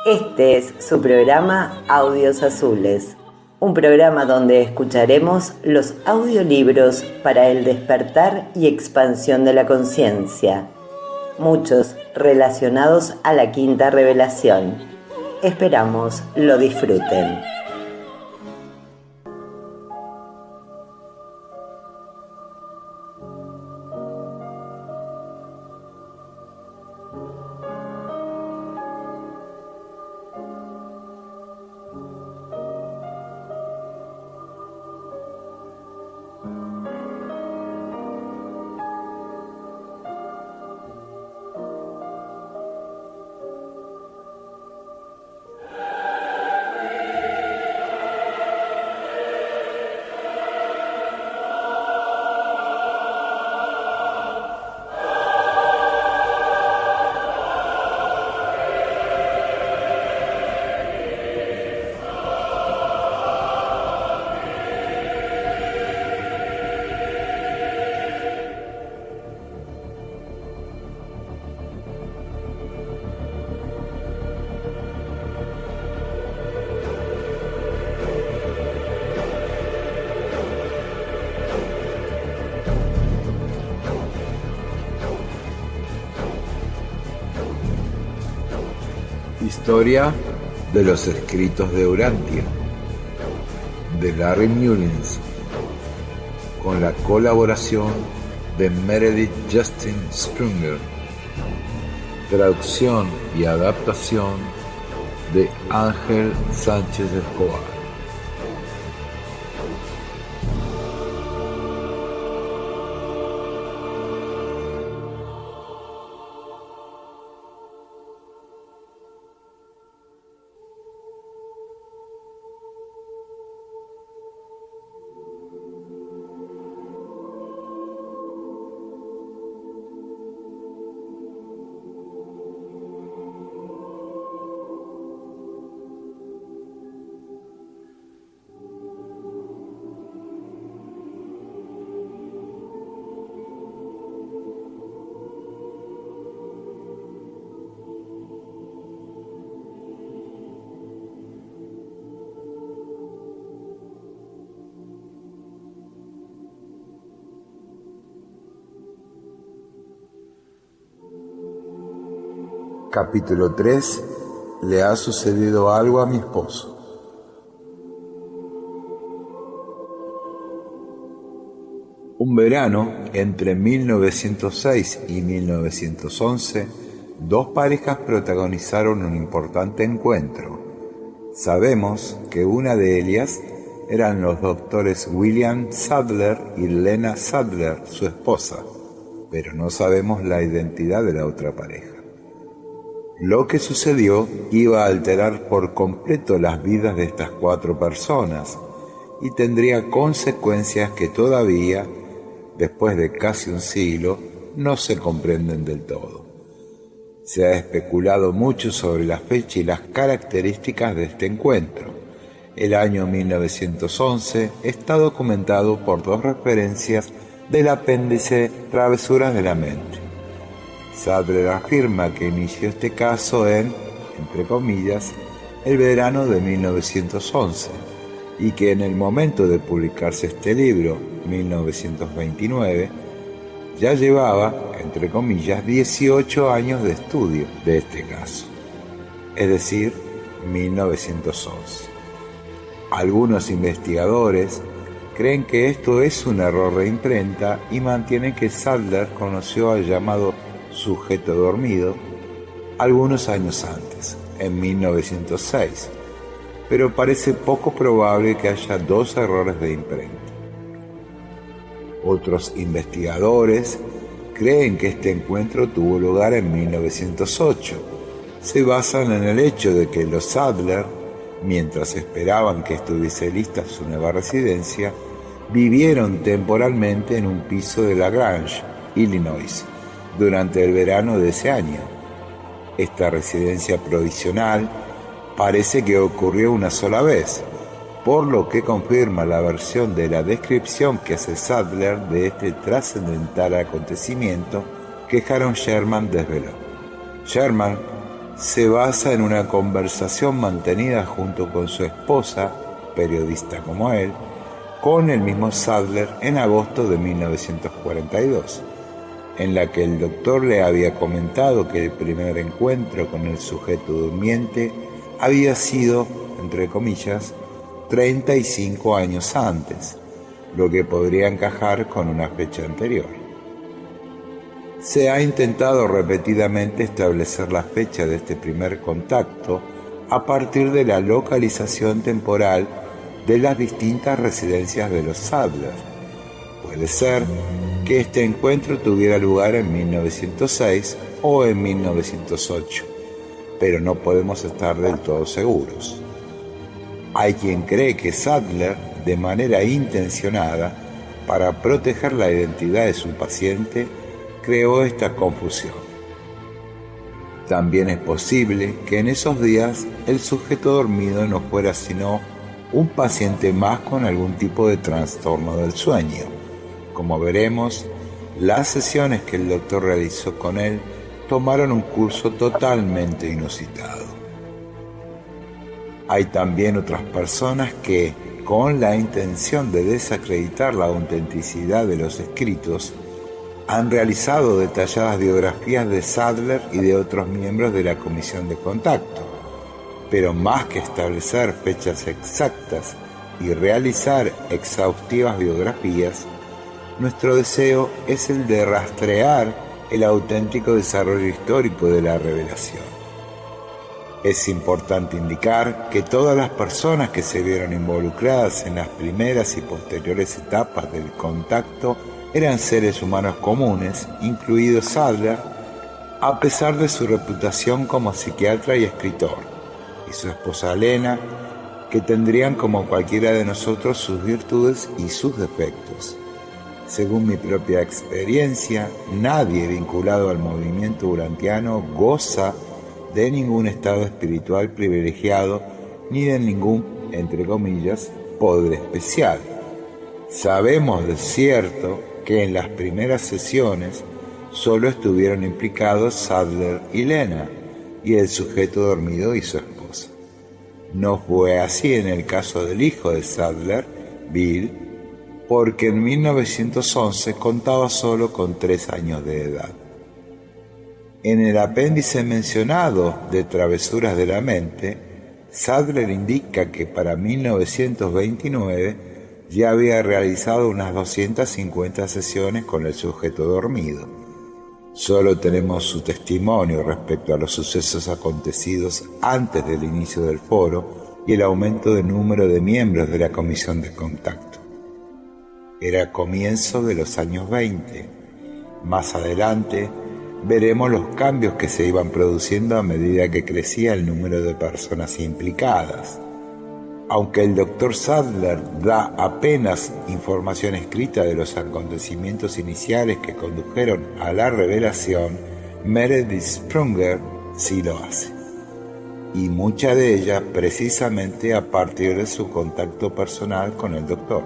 Este es su programa Audios Azules, un programa donde escucharemos los audiolibros para el despertar y expansión de la conciencia, muchos relacionados a la quinta revelación. Esperamos lo disfruten. Historia de los escritos de Urantia, de Larry Mullins, con la colaboración de Meredith Justin Strunger, traducción y adaptación de Ángel Sánchez Escobar. Capítulo 3. Le ha sucedido algo a mi esposo. Un verano, entre 1906 y 1911, dos parejas protagonizaron un importante encuentro. Sabemos que una de ellas eran los doctores William Sadler y Lena Sadler, su esposa, pero no sabemos la identidad de la otra pareja. Lo que sucedió iba a alterar por completo las vidas de estas cuatro personas y tendría consecuencias que todavía, después de casi un siglo, no se comprenden del todo. Se ha especulado mucho sobre la fecha y las características de este encuentro. El año 1911 está documentado por dos referencias del apéndice Travesuras de la Mente. Sadler afirma que inició este caso entre comillas, el verano de 1911 y que en el momento de publicarse este libro, 1929, ya llevaba, entre comillas, 18 años de estudio de este caso, es decir, 1911. Algunos investigadores creen que esto es un error de imprenta y mantienen que Sadler conoció al llamado sujeto dormido algunos años antes, en 1906, pero parece poco probable que haya dos errores de imprenta. Otros investigadores creen que este encuentro tuvo lugar en 1908. Se basan en el hecho de que los Sadler, mientras esperaban que estuviese lista su nueva residencia, vivieron temporalmente en un piso de La Grange, Illinois, durante el verano de ese año. Esta residencia provisional parece que ocurrió una sola vez, por lo que confirma la versión de la descripción que hace Sadler de este trascendental acontecimiento que Harold Sherman desveló. Sherman se basa en una conversación mantenida junto con su esposa, periodista como él, con el mismo Sadler en agosto de 1942, en la que el doctor le había comentado que el primer encuentro con el sujeto durmiente había sido, entre comillas, 35 años antes, lo que podría encajar con una fecha anterior. Se ha intentado repetidamente establecer la fecha de este primer contacto a partir de la localización temporal de las distintas residencias de los Sadler. Puede ser que este encuentro tuviera lugar en 1906 o en 1908, pero no podemos estar del todo seguros. Hay quien cree que Sadler, de manera intencionada, para proteger la identidad de su paciente, creó esta confusión. También es posible que en esos días el sujeto dormido no fuera sino un paciente más con algún tipo de trastorno del sueño. Como veremos, las sesiones que el doctor realizó con él tomaron un curso totalmente inusitado. Hay también otras personas que, con la intención de desacreditar la autenticidad de los escritos, han realizado detalladas biografías de Sadler y de otros miembros de la Comisión de Contacto, pero más que establecer fechas exactas y realizar exhaustivas biografías, nuestro deseo es el de rastrear el auténtico desarrollo histórico de la revelación. Es importante indicar que todas las personas que se vieron involucradas en las primeras y posteriores etapas del contacto eran seres humanos comunes, incluido Sadler, a pesar de su reputación como psiquiatra y escritor, y su esposa Lena, que tendrían como cualquiera de nosotros sus virtudes y sus defectos. Según mi propia experiencia, nadie vinculado al movimiento urantiano goza de ningún estado espiritual privilegiado ni de ningún, entre comillas, poder especial. Sabemos de cierto que en las primeras sesiones solo estuvieron implicados Sadler y Lena, y el sujeto dormido y su esposa. No fue así en el caso del hijo de Sadler, Bill, porque en 1911 contaba solo con 3 años de edad. En el apéndice mencionado de Travesuras de la Mente, Sadler indica que para 1929 ya había realizado unas 250 sesiones con el sujeto dormido. Solo tenemos su testimonio respecto a los sucesos acontecidos antes del inicio del foro y el aumento de número de miembros de la Comisión de Contacto. Era comienzo de los años 20. Más adelante veremos los cambios que se iban produciendo a medida que crecía el número de personas implicadas. Aunque el Dr. Sadler da apenas información escrita de los acontecimientos iniciales que condujeron a la revelación, Meredith Sprunger sí lo hace, y mucha de ella precisamente a partir de su contacto personal con el doctor.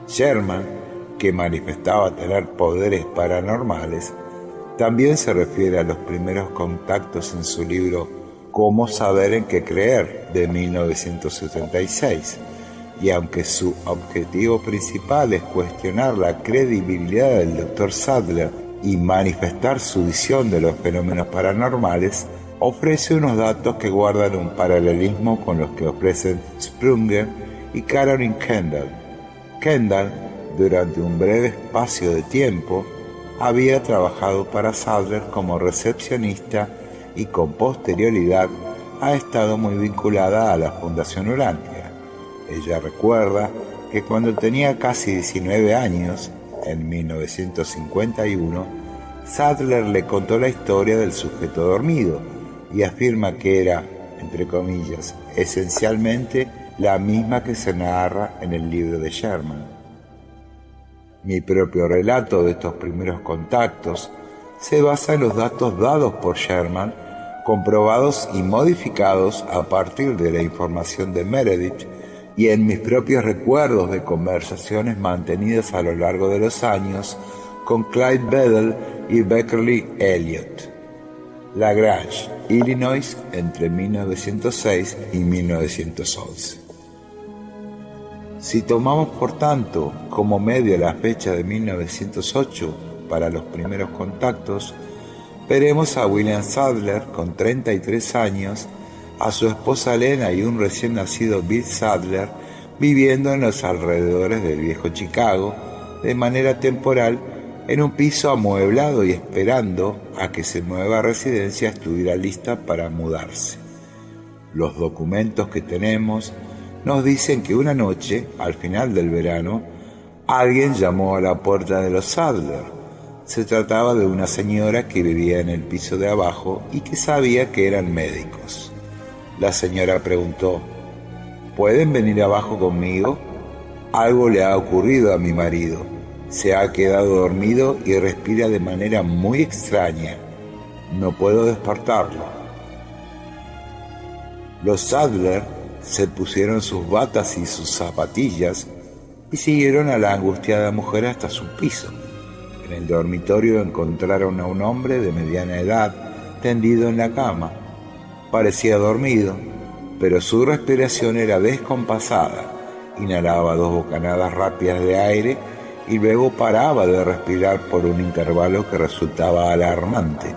Sherman, que manifestaba tener poderes paranormales, también se refiere a los primeros contactos en su libro Cómo saber en qué creer, de 1976, y aunque su objetivo principal es cuestionar la credibilidad del Dr. Sadler y manifestar su visión de los fenómenos paranormales, ofrece unos datos que guardan un paralelismo con los que ofrecen Sprunger y Caroline Kendall. Kendall, durante un breve espacio de tiempo, había trabajado para Sadler como recepcionista y con posterioridad ha estado muy vinculada a la Fundación Urantia. Ella recuerda que cuando tenía casi 19 años, en 1951, Sadler le contó la historia del sujeto dormido y afirma que era, entre comillas, esencialmente la misma que se narra en el libro de Sherman. Mi propio relato de estos primeros contactos se basa en los datos dados por Sherman, comprobados y modificados a partir de la información de Meredith y en mis propios recuerdos de conversaciones mantenidas a lo largo de los años con Clyde Bedell y Beckerly Elliott. Lagrange Illinois, entre 1906 y 1911. Si tomamos por tanto como medio la fecha de 1908 para los primeros contactos, veremos a William Sadler con 33 años, a su esposa Lena y un recién nacido Bill Sadler viviendo en los alrededores del viejo Chicago de manera temporal en un piso amueblado y esperando a que su nueva residencia estuviera lista para mudarse. Los documentos que tenemos nos dicen que una noche, al final del verano, alguien llamó a la puerta de los Sadler. Se trataba de una señora que vivía en el piso de abajo y que sabía que eran médicos. La señora preguntó: ¿pueden venir abajo conmigo? Algo le ha ocurrido a mi marido. Se ha quedado dormido y respira de manera muy extraña. No puedo despertarlo. Los Sadler se pusieron sus batas y sus zapatillas y siguieron a la angustiada mujer hasta su piso. En el dormitorio encontraron a un hombre de mediana edad tendido en la cama. Parecía dormido, pero su respiración era descompasada. Inhalaba 2 bocanadas rápidas de aire y luego paraba de respirar por un intervalo que resultaba alarmante.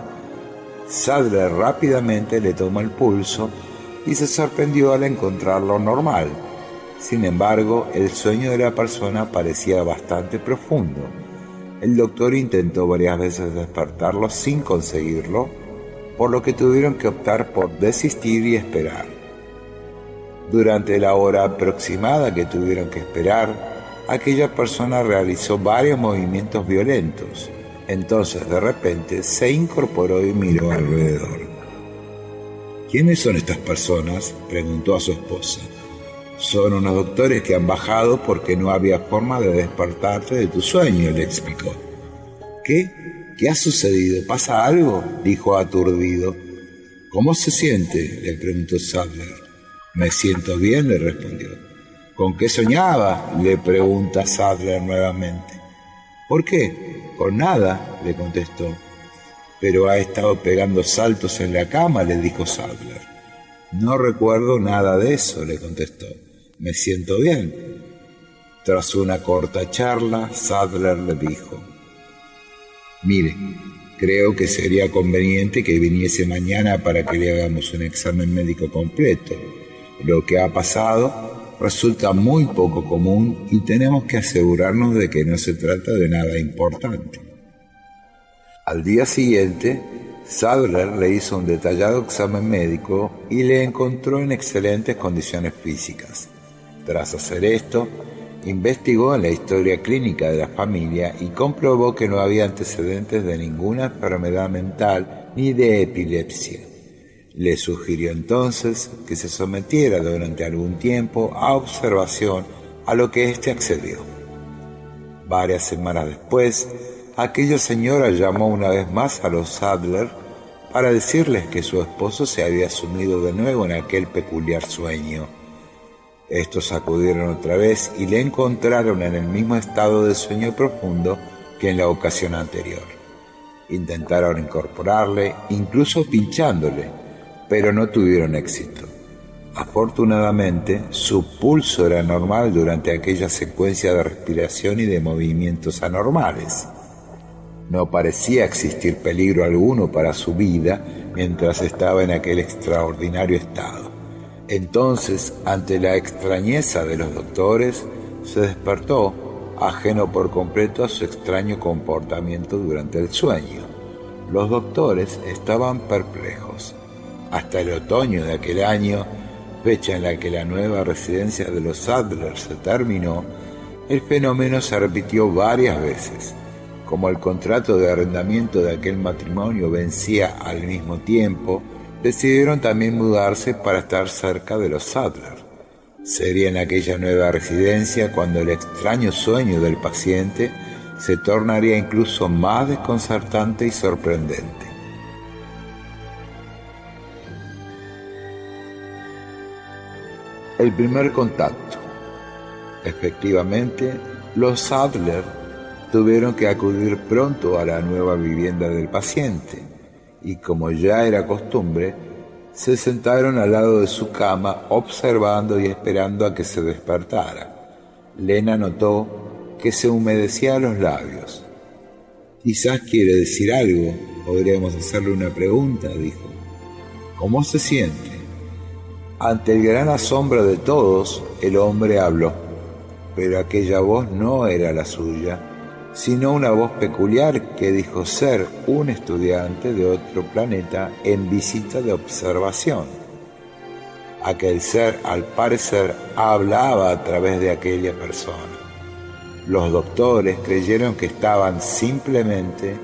Sadler rápidamente le tomó el pulso y se sorprendió al encontrarlo normal. Sin embargo, el sueño de la persona parecía bastante profundo. El doctor intentó varias veces despertarlo sin conseguirlo, por lo que tuvieron que optar por desistir y esperar. Durante la hora aproximada que tuvieron que esperar, aquella persona realizó varios movimientos violentos. Entonces, de repente, se incorporó y miró alrededor. ¿Quiénes son estas personas?, preguntó a su esposa. Son unos doctores que han bajado porque no había forma de despertarte de tu sueño, le explicó. ¿Qué? ¿Qué ha sucedido? ¿Pasa algo?, dijo aturdido. ¿Cómo se siente?, le preguntó Sadler. Me siento bien, le respondió. ¿Con qué soñaba?, le pregunta Sadler nuevamente. ¿Por qué? Con nada, le contestó. Pero ha estado pegando saltos en la cama, le dijo Sadler. No recuerdo nada de eso, le contestó. Me siento bien. Tras una corta charla, Sadler le dijo: mire, creo que sería conveniente que viniese mañana para que le hagamos un examen médico completo. Lo que ha pasado resulta muy poco común y tenemos que asegurarnos de que no se trata de nada importante. Al día siguiente, Sadler le hizo un detallado examen médico y le encontró en excelentes condiciones físicas. Tras hacer esto, investigó en la historia clínica de la familia y comprobó que no había antecedentes de ninguna enfermedad mental ni de epilepsia. Le sugirió entonces que se sometiera durante algún tiempo a observación, a lo que éste accedió. Varias semanas después, aquella señora llamó una vez más a los Sadler para decirles que su esposo se había sumido de nuevo en aquel peculiar sueño. Estos acudieron otra vez y le encontraron en el mismo estado de sueño profundo que en la ocasión anterior. Intentaron incorporarle, incluso pinchándole, pero no tuvieron éxito. Afortunadamente, su pulso era normal durante aquella secuencia de respiración y de movimientos anormales. No parecía existir peligro alguno para su vida mientras estaba en aquel extraordinario estado. Entonces, ante la extrañeza de los doctores, se despertó, ajeno por completo a su extraño comportamiento durante el sueño. Los doctores estaban perplejos. Hasta el otoño de aquel año, fecha en la que la nueva residencia de los Sadler se terminó, el fenómeno se repitió varias veces. Como el contrato de arrendamiento de aquel matrimonio vencía al mismo tiempo, decidieron también mudarse para estar cerca de los Sadler. Sería en aquella nueva residencia cuando el extraño sueño del paciente se tornaría incluso más desconcertante y sorprendente. El primer contacto. Efectivamente, los Sadler tuvieron que acudir pronto a la nueva vivienda del paciente y, como ya era costumbre, se sentaron al lado de su cama, observando y esperando a que se despertara. Lena notó que se humedecía los labios. «Quizás quiere decir algo, podríamos hacerle una pregunta», dijo. «¿Cómo se siente?». Ante el gran asombro de todos, el hombre habló, pero aquella voz no era la suya, sino una voz peculiar que dijo ser un estudiante de otro planeta en visita de observación. Aquel ser, al parecer, hablaba a través de aquella persona. Los doctores creyeron que estaban simplemente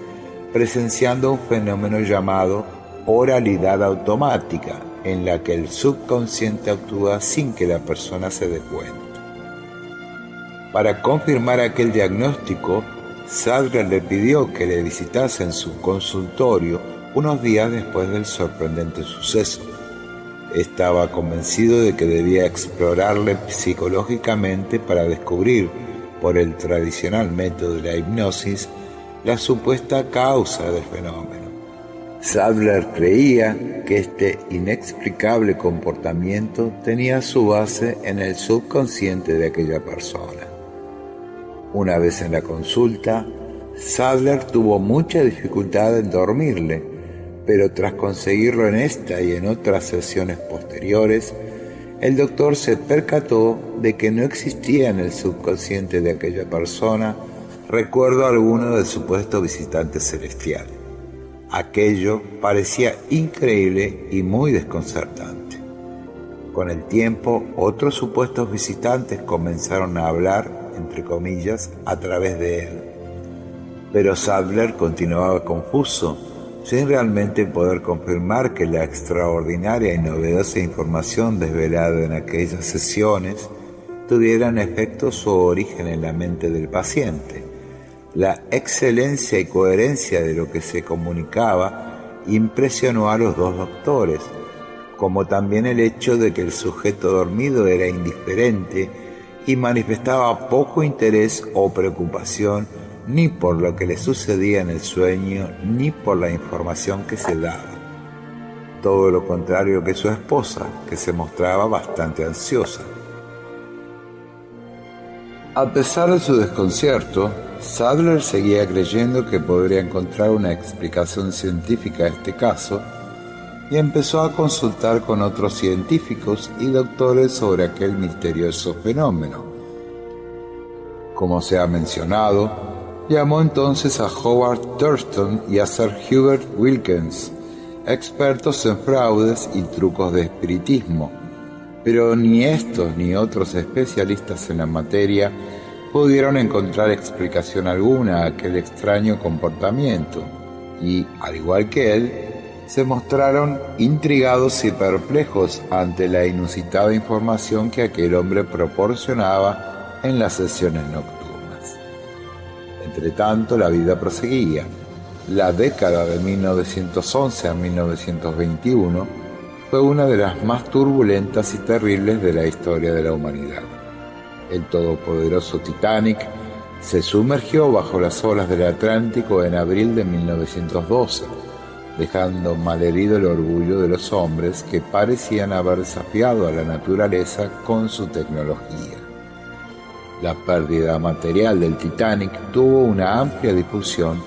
presenciando un fenómeno llamado oralidad automática, en la que el subconsciente actúa sin que la persona se dé cuenta. Para confirmar aquel diagnóstico, Sadler le pidió que le visitase en su consultorio unos días después del sorprendente suceso. Estaba convencido de que debía explorarle psicológicamente para descubrir, por el tradicional método de la hipnosis, la supuesta causa del fenómeno. Sadler creía que este inexplicable comportamiento tenía su base en el subconsciente de aquella persona. Una vez en la consulta, Sadler tuvo mucha dificultad en dormirle, pero tras conseguirlo en esta y en otras sesiones posteriores, el doctor se percató de que no existía en el subconsciente de aquella persona recuerdo alguno del supuesto visitante celestial. Aquello parecía increíble y muy desconcertante. Con el tiempo, otros supuestos visitantes comenzaron a hablar, entre comillas, a través de él. Pero Sadler continuaba confuso, sin realmente poder confirmar que la extraordinaria y novedosa información desvelada en aquellas sesiones tuviera en efecto su origen en la mente del paciente. La excelencia y coherencia de lo que se comunicaba impresionó a los dos doctores, como también el hecho de que el sujeto dormido era indiferente y manifestaba poco interés o preocupación ni por lo que le sucedía en el sueño, ni por la información que se daba. Todo lo contrario que su esposa, que se mostraba bastante ansiosa. A pesar de su desconcierto, Sadler seguía creyendo que podría encontrar una explicación científica a este caso y empezó a consultar con otros científicos y doctores sobre aquel misterioso fenómeno. Como se ha mencionado, llamó entonces a Howard Thurston y a Sir Hubert Wilkins, expertos en fraudes y trucos de espiritismo, pero ni estos ni otros especialistas en la materia pudieron encontrar explicación alguna a aquel extraño comportamiento y, al igual que él, se mostraron intrigados y perplejos ante la inusitada información que aquel hombre proporcionaba en las sesiones nocturnas. Entretanto, la vida proseguía. La década de 1911 a 1921 fue una de las más turbulentas y terribles de la historia de la humanidad. El todopoderoso Titanic se sumergió bajo las olas del Atlántico en abril de 1912, dejando malherido el orgullo de los hombres que parecían haber desafiado a la naturaleza con su tecnología. La pérdida material del Titanic tuvo una amplia difusión,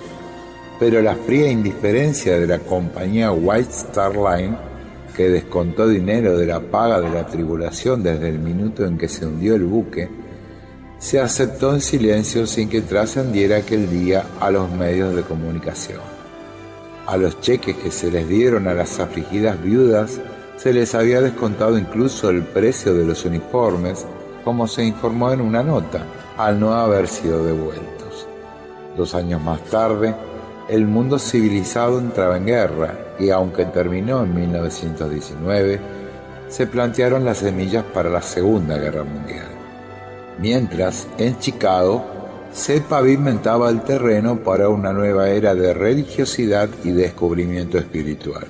pero la fría indiferencia de la compañía White Star Line, que descontó dinero de la paga de la tripulación desde el minuto en que se hundió el buque, se aceptó en silencio sin que trascendiera aquel día a los medios de comunicación. A los cheques que se les dieron a las afligidas viudas se les había descontado incluso el precio de los uniformes, como se informó en una nota, al no haber sido devueltos. 2 años más tarde, el mundo civilizado entraba en guerra y, aunque terminó en 1919, se plantearon las semillas para la Segunda Guerra Mundial. Mientras, en Chicago, se pavimentaba el terreno para una nueva era de religiosidad y descubrimiento espiritual.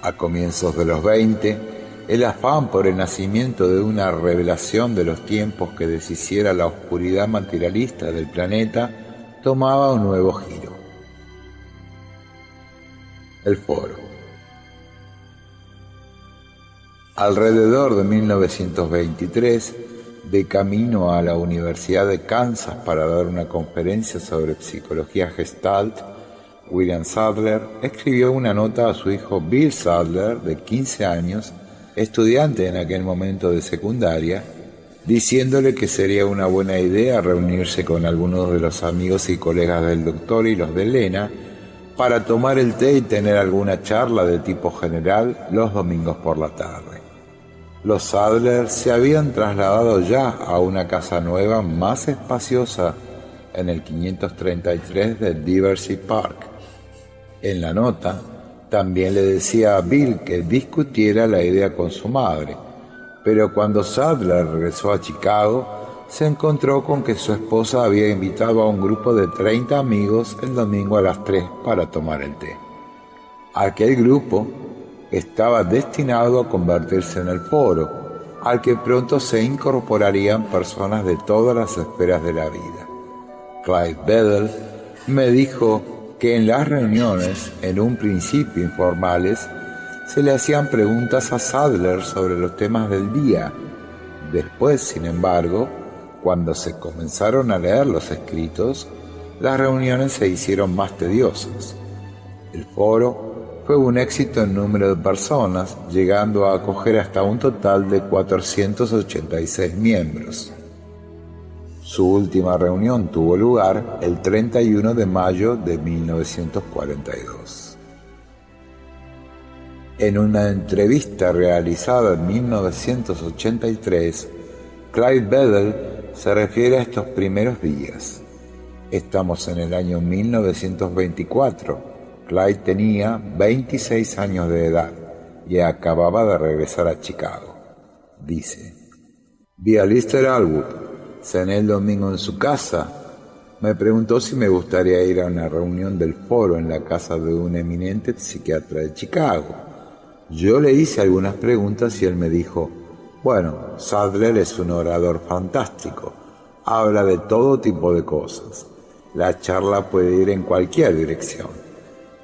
A comienzos de los 20, el afán por el nacimiento de una revelación de los tiempos que deshiciera la oscuridad materialista del planeta tomaba un nuevo giro. El foro. Alrededor de 1923, de camino a la Universidad de Kansas para dar una conferencia sobre psicología Gestalt, William Sadler escribió una nota a su hijo Bill Sadler, de 15 años, estudiante en aquel momento de secundaria, diciéndole que sería una buena idea reunirse con algunos de los amigos y colegas del doctor y los de Lena para tomar el té y tener alguna charla de tipo general los domingos por la tarde. Los Sadler se habían trasladado ya a una casa nueva más espaciosa en el 533 de Diversey Park. En la nota también le decía a Bill que discutiera la idea con su madre, pero cuando Sadler regresó a Chicago, se encontró con que su esposa había invitado a un grupo de 30 amigos el domingo a las 3 para tomar el té. Aquel grupo estaba destinado a convertirse en el foro, al que pronto se incorporarían personas de todas las esferas de la vida. Clyde Bedell me dijo que en las reuniones, en un principio informales, se le hacían preguntas a Sadler sobre los temas del día. Después, sin embargo, cuando se comenzaron a leer los escritos, las reuniones se hicieron más tediosas. El foro fue un éxito en número de personas, llegando a acoger hasta un total de 486 miembros. Su última reunión tuvo lugar el 31 de mayo de 1942. En una entrevista realizada en 1983, Clyde Bedell se refiere a estos primeros días. Estamos en el año 1924. Clyde tenía 26 años de edad y acababa de regresar a Chicago. Dice: vi a Lister Allwood, cené el domingo en su casa. Me preguntó si me gustaría ir a una reunión del foro en la casa de un eminente psiquiatra de Chicago. Yo le hice algunas preguntas y él me dijo: bueno, Sadler es un orador fantástico, habla de todo tipo de cosas. La charla puede ir en cualquier dirección.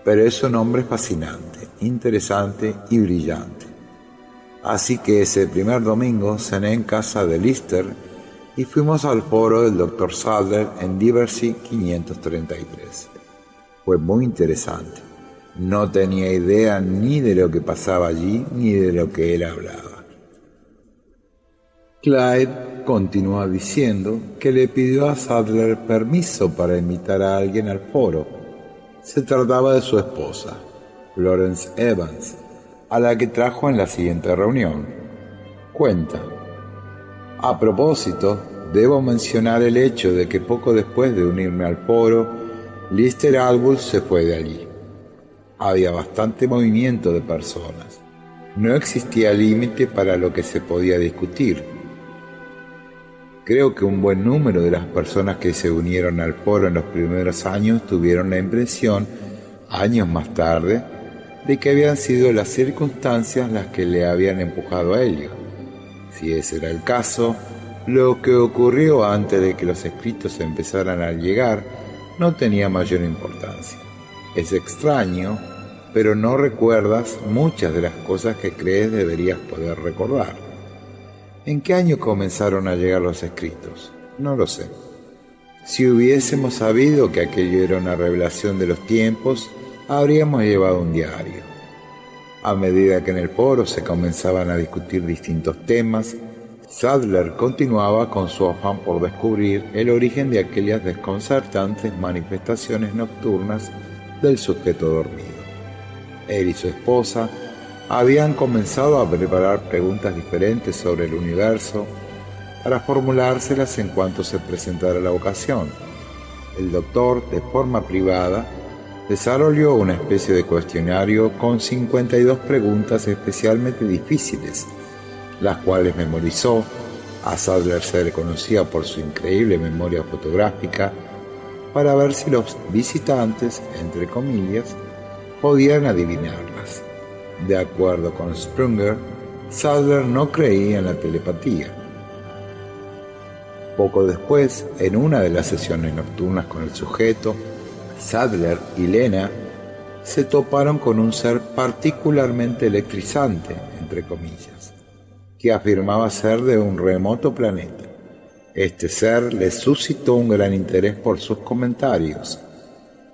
Pero es un hombre fascinante, interesante y brillante. Así que ese primer domingo cené en casa de Lister y fuimos al foro del Dr. Sadler en Diversey 533. Fue muy interesante. No tenía idea ni de lo que pasaba allí ni de lo que él hablaba. Clyde continúa diciendo que le pidió a Sadler permiso para invitar a alguien al foro. Se trataba de su esposa, Florence Evans, a la que trajo en la siguiente reunión. Cuenta: a propósito, debo mencionar el hecho de que poco después de unirme al foro, Lister Allwood se fue de allí. Había bastante movimiento de personas. No existía límite para lo que se podía discutir. Creo que un buen número de las personas que se unieron al foro en los primeros años tuvieron la impresión, años más tarde, de que habían sido las circunstancias las que le habían empujado a ello. Si ese era el caso, lo que ocurrió antes de que los escritos empezaran a llegar no tenía mayor importancia. Es extraño, pero no recuerdas muchas de las cosas que crees deberías poder recordar. ¿En qué año comenzaron a llegar los escritos? No lo sé. Si hubiésemos sabido que aquello era una revelación de los tiempos, habríamos llevado un diario. A medida que en el foro se comenzaban a discutir distintos temas, Sadler continuaba con su afán por descubrir el origen de aquellas desconcertantes manifestaciones nocturnas del sujeto dormido. Él y su esposa habían comenzado a preparar preguntas diferentes sobre el universo para formulárselas en cuanto se presentara la ocasión. El doctor, de forma privada, desarrolló una especie de cuestionario con 52 preguntas especialmente difíciles, las cuales memorizó. A Sadler se le conocía por su increíble memoria fotográfica, para ver si los visitantes, entre comillas, podían adivinarlas. De acuerdo con Sprunger, Sadler no creía en la telepatía. Poco después, en una de las sesiones nocturnas con el sujeto, Sadler y Lena se toparon con un ser particularmente electrizante, entre comillas. que afirmaba ser de un remoto planeta. Este ser le suscitó un gran interés por sus comentarios.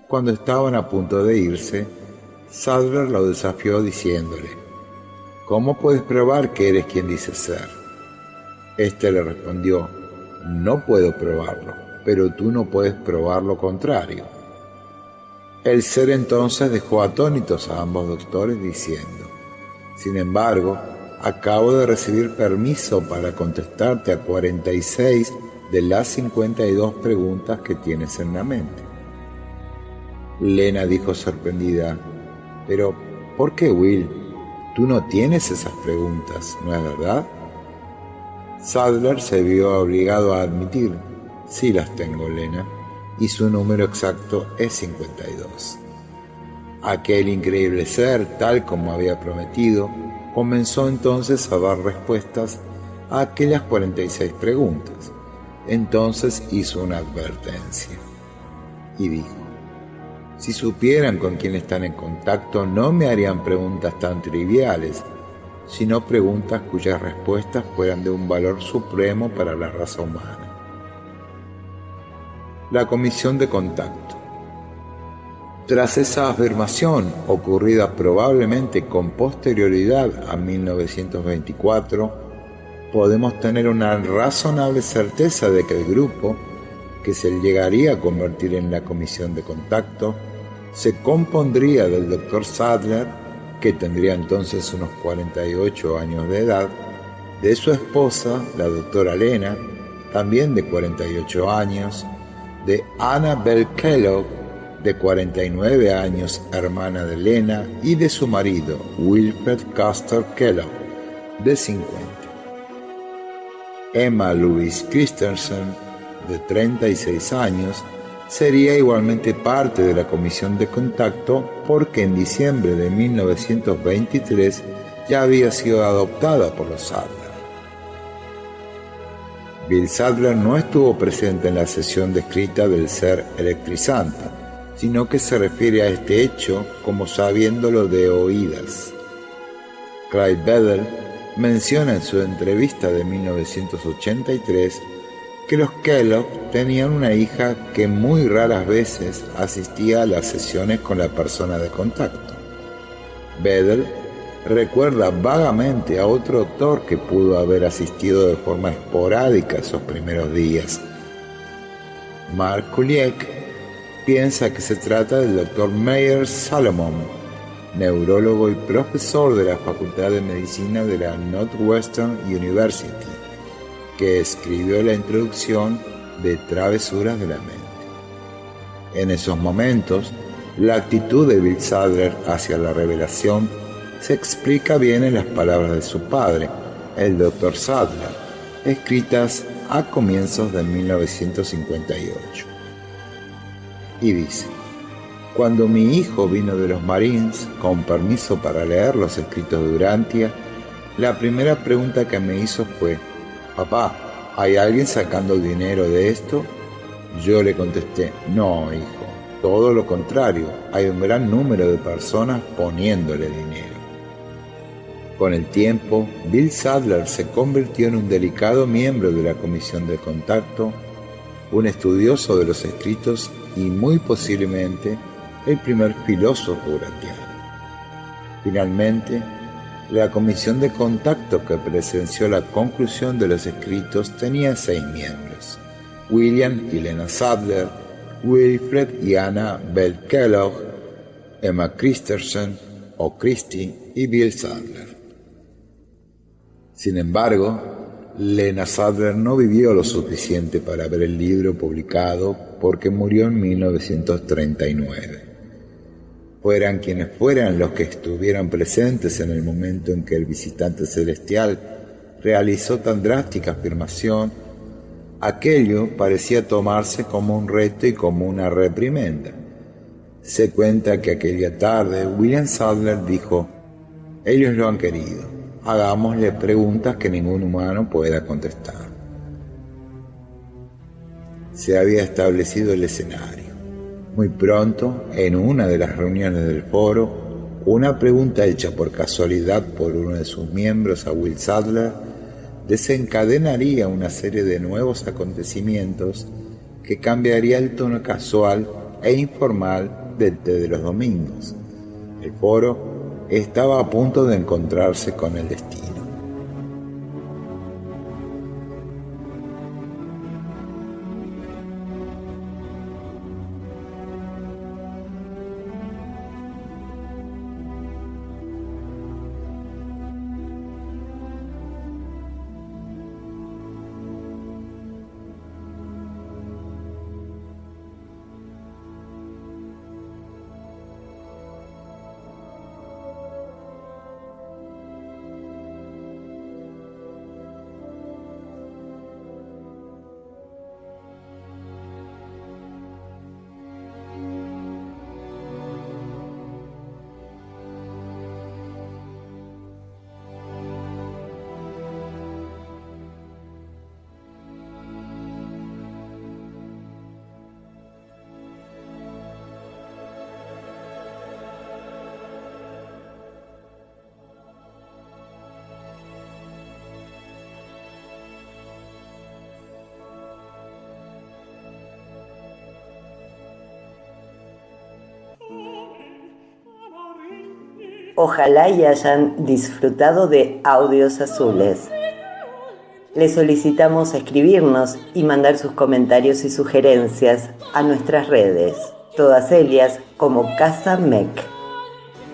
Cuando estaban a punto de irse, Sadler lo desafió diciéndole: «¿Cómo puedes probar que eres quien dices ser?». Este le respondió: «No puedo probarlo, pero tú no puedes probar lo contrario». El ser entonces dejó atónitos a ambos doctores diciendo: «Sin embargo, acabo de recibir permiso para contestarte a 46 de las 52 preguntas que tienes en la mente». Lena dijo sorprendida: «Pero, ¿por qué, Will? Tú no tienes esas preguntas, ¿no es verdad?». Sadler se vio obligado a admitir: «Sí las tengo, Lena, y su número exacto es 52». Aquel increíble ser, tal como había prometido, comenzó entonces a dar respuestas a aquellas 46 preguntas. Entonces hizo una advertencia y dijo: «Si supieran con quién están en contacto, no me harían preguntas tan triviales, sino preguntas cuyas respuestas fueran de un valor supremo para la raza humana». La comisión de contacto. Tras esa afirmación, ocurrida probablemente con posterioridad a 1924, podemos tener una razonable certeza de que el grupo, que se llegaría a convertir en la comisión de contacto, se compondría del Dr. Sadler, que tendría entonces unos 48 años de edad, de su esposa, la doctora Lena, también de 48 años, de Annabel Kellogg, de 49 años, hermana de Lena, y de su marido, Wilfred Custer Kellogg, de 50. Emma Louise Christensen, de 36 años, sería igualmente parte de la comisión de contacto porque en diciembre de 1923 ya había sido adoptada por los Sadler. Bill Sadler no estuvo presente en la sesión descrita del ser electrizante, sino que se refiere a este hecho como sabiéndolo de oídas. Clyde Bedell menciona en su entrevista de 1983 que los Kellogg tenían una hija que muy raras veces asistía a las sesiones con la persona de contacto. Bedell recuerda vagamente a otro doctor que pudo haber asistido de forma esporádica esos primeros días. Mark Kuliek piensa que se trata del Dr. Meyer Salomon, neurólogo y profesor de la Facultad de Medicina de la Northwestern University, que escribió la introducción de Travesuras de la Mente. En esos momentos, la actitud de Bill Sadler hacia la revelación se explica bien en las palabras de su padre, el Dr. Sadler, escritas a comienzos de 1958. Y dice: «Cuando mi hijo vino de los Marines con permiso para leer los escritos de Urantia, la primera pregunta que me hizo fue: «Papá, ¿hay alguien sacando dinero de esto?». Yo le contesté: «No, hijo, todo lo contrario, hay un gran número de personas poniéndole dinero». Con el tiempo, Bill Sadler se convirtió en un delicado miembro de la comisión de contacto, un estudioso de los escritos y muy posiblemente el primer filósofo urantiano. Finalmente, la comisión de contacto que presenció la conclusión de los escritos tenía 6 miembros: William y Lena Sadler, Wilfred y Anna Bell Kellogg, Emma Christensen o Christie y Bill Sadler. Sin embargo, Lena Sadler no vivió lo suficiente para ver el libro publicado porque murió en 1939. Fueran quienes fueran los que estuvieran presentes en el momento en que el visitante celestial realizó tan drástica afirmación, aquello parecía tomarse como un reto y como una reprimenda. Se cuenta que aquella tarde William Sadler dijo: «Ellos lo han querido, hagámosle preguntas que ningún humano pueda contestar». Se había establecido el escenario. Muy pronto, en una de las reuniones del foro, una pregunta hecha por casualidad por uno de sus miembros a Will Sadler desencadenaría una serie de nuevos acontecimientos que cambiaría el tono casual e informal del té de los domingos. El foro estaba a punto de encontrarse con el destino. Ojalá y hayan disfrutado de Audios Azules. Les solicitamos escribirnos y mandar sus comentarios y sugerencias a nuestras redes, todas ellas como Casa MEC.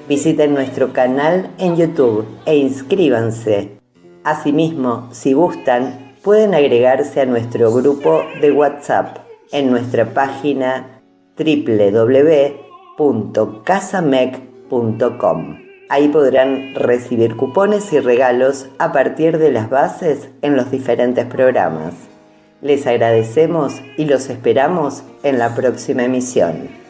Visiten nuestro canal en YouTube e inscríbanse. Asimismo, si gustan, pueden agregarse a nuestro grupo de WhatsApp en nuestra página www.casamec.com. Ahí podrán recibir cupones y regalos a partir de las bases en los diferentes programas. Les agradecemos y los esperamos en la próxima emisión.